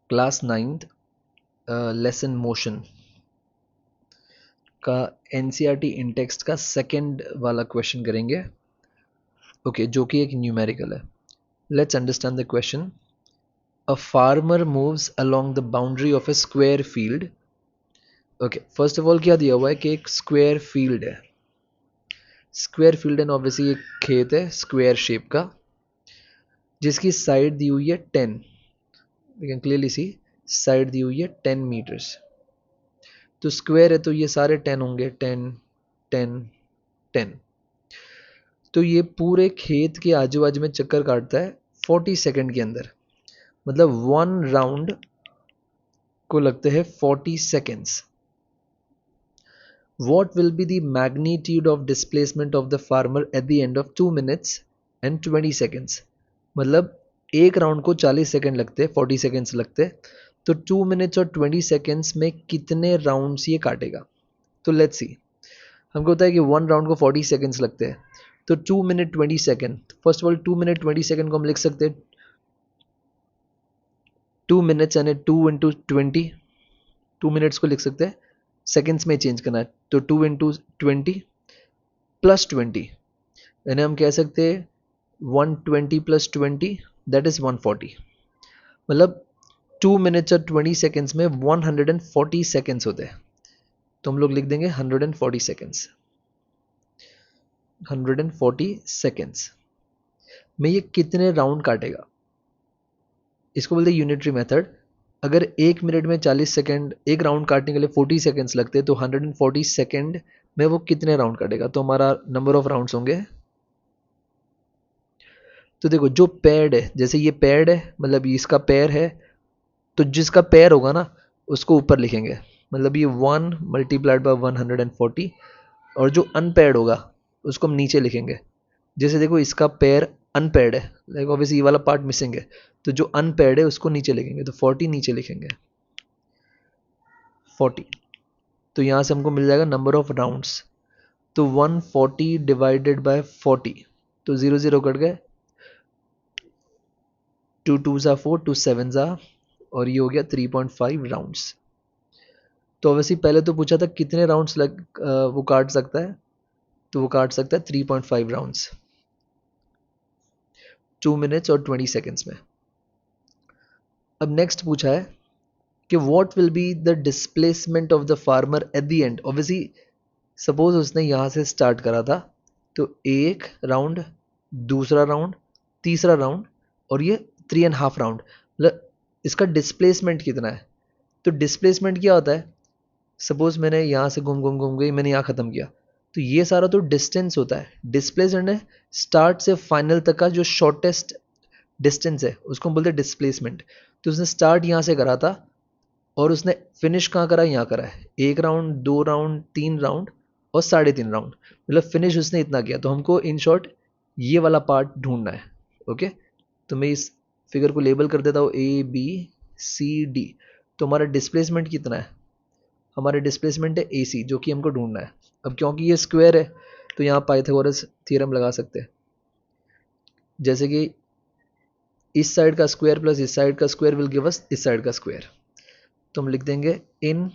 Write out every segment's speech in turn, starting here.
Class 9th lesson motion का NCERT इन text का second वाला क्वेश्चन करेंगे। ओके, जो कि एक न्यूमेरिकल है। Let's understand the question. A farmer moves along the boundary of a square field. Okay, first of all क्या दिया हुआ है कि एक स्क्वायर फील्ड है। स्क्वायर फील्ड एंड ऑब्वियसली एक खेत है स्क्वायर शेप का, जिसकी साइड दी हुई है 10। We can clearly see side दी हुई है 10 मीटर्स। तो स्क्वायर है तो ये सारे 10 होंगे, 10 10 10। तो ये पूरे खेत के आजू बाजू में चक्कर काटता है 40 सेकंड के अंदर। मतलब वन राउंड को लगते हैं 40 seconds. What will be the magnitude of displacement of the farmer at the end of 2 minutes and 20 seconds? मतलब एक राउंड को 40 सेकंड लगते हैं, 40 सेकंड्स लगते हैं, तो 2 मिनट्स और 20 सेकंड्स में कितने राउंड्स ये काटेगा। तो लेट्स सी, हमको होता है कि वन राउंड को 40 सेकंड्स लगते हैं, तो 2 minute 20 second, first of all 2 minute 20 second को हम लिख सकते हैं 2 मिनट्स यानी 2 इंटू 20। 2 मिनट्स को लिख सकते हैं, सेकंड्स में चेंज करना है तो 2 इंटू 20 प्लस 20, यानी हम कह सकते हैं 120 प्लस 20 दैट इज 140। मतलब 2 मिनट्स और 20 सेकेंड्स में 140 सेकेंड्स होते हैं, तो हम लोग लिख देंगे 140 सेकेंड्स। 140 सेकेंड्स में ये कितने राउंड काटेगा, इसको बोलते हैं यूनिटरी मेथड। अगर एक मिनट में 40 सेकेंड, एक राउंड काटने के लिए 40 सेकेंड्स लगते हैं, तो 140 सेकेंड में वो कितने राउंड काटेगा। तो हमारा नंबर ऑफ राउंड्स होंगे, तो देखो जो पेयर्ड है, जैसे ये पेयर्ड है मतलब इसका पेयर है, तो जिसका पेयर होगा ना उसको ऊपर लिखेंगे, मतलब ये 1 मल्टीप्लाइड बाय 140, और जो अनपेयर्ड होगा उसको हम नीचे लिखेंगे। जैसे देखो इसका पेयर अनपेयर्ड है, लाइक ऑब्वियसली ये वाला पार्ट मिसिंग है, तो जो अनपेयर्ड है उसको नीचे लिखेंगे, तो 40 नीचे लिखेंगे 40। तो यहाँ से हमको मिल जाएगा नंबर ऑफ राउंड्स, तो 140 डिवाइडेड बाय 40, तो 0 0 कट गए, 2 2 ज़ा 4, 2 7 ज़ा, और ये हो गया 3.5 राउंड्स। तो वैसे पहले तो पूछा था कितने राउंड्स वो काट सकता है, तो वो काट सकता है 3.5 राउंड्स 2 मिनट्स और 20 सेकेंड्स में। अब नेक्स्ट पूछा है कि what will be the displacement of the farmer at the end. Obviously suppose उसने यहाँ से स्टार्ट करा था, तो एक राउंड, दूसरा राउंड, तीसरा राउंड, और ये 3.5 राउंड, मतलब इसका डिस्प्लेसमेंट कितना है। तो डिस्प्लेसमेंट क्या होता है, सपोज मैंने यहाँ से घूम घूम घूम गई, मैंने यहाँ ख़त्म किया, तो ये सारा तो डिस्टेंस होता है। डिस्प्लेसमेंट है स्टार्ट से फाइनल तक का जो शॉर्टेस्ट डिस्टेंस है उसको हम बोलते हैं डिस्प्लेसमेंट। तो उसने स्टार्ट यहाँ से करा था और उसने फिनिश कहाँ करा, यहाँ करा है, एक राउंड, दो राउंड, तीन राउंड और 3.5 राउंड, मतलब फिनिश उसने इतना किया। तो हमको इन शॉर्ट ये वाला पार्ट ढूंढना है। ओके, तो मैं इस फिगर को लेबल कर देता हूँ ए बी सी डी। तो हमारा डिस्प्लेसमेंट कितना है, हमारे डिस्प्लेसमेंट है ए सी, जो कि हमको ढूंढना है। अब क्योंकि ये स्क्वायर है तो यहाँ पाइथागोरस थ्योरम लगा सकते हैं, जैसे कि इस साइड का स्क्वायर प्लस इस साइड का स्क्वायर विल गिव अस इस साइड का स्क्वायर। तो हम लिख देंगे in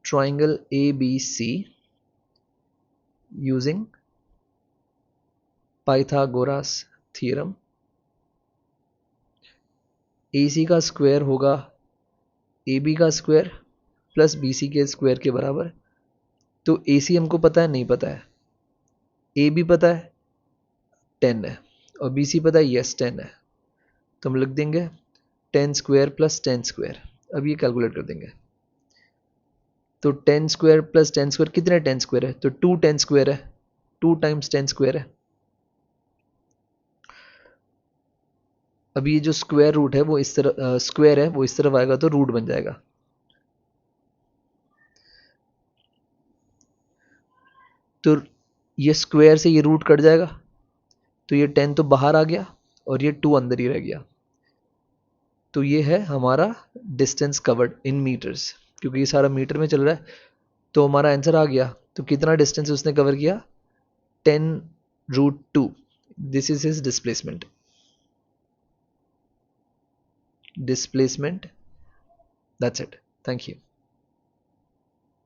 triangle A B C using Pythagoras theorem, A C का स्क्वायर होगा ए बी का स्क्वायर प्लस बी सी के स्क्वायर के बराबर। तो ए सी हमको पता है, नहीं पता है, ए बी पता है 10 है, और बी सी पता है यस 10 है, तो हम लिख देंगे 10 स्क्वायर प्लस 10 स्क्वायर। अब ये कैलकुलेट कर देंगे, तो 10 स्क्वायर प्लस 10 स्क्वायर कितने 10 स्क्वायर है, तो 2 10 स्क्वायर है, 2 टाइम्स 10 स्क्वायर है। अब ये जो स्क्वायर रूट है वो इस तरह स्क्वायर है वो इस तरफ आएगा तो रूट बन जाएगा। तो ये स्क्वायर से ये रूट कट जाएगा, तो ये 10 तो बाहर आ गया और ये 2 अंदर ही रह गया। तो ये है हमारा डिस्टेंस कवर्ड इन मीटर्स, क्योंकि ये सारा मीटर में चल रहा है। तो हमारा आंसर आ गया, तो कितना डिस्टेंस उसने कवर किया, 10√2। This is his displacement. displacement. That's it. Thank you.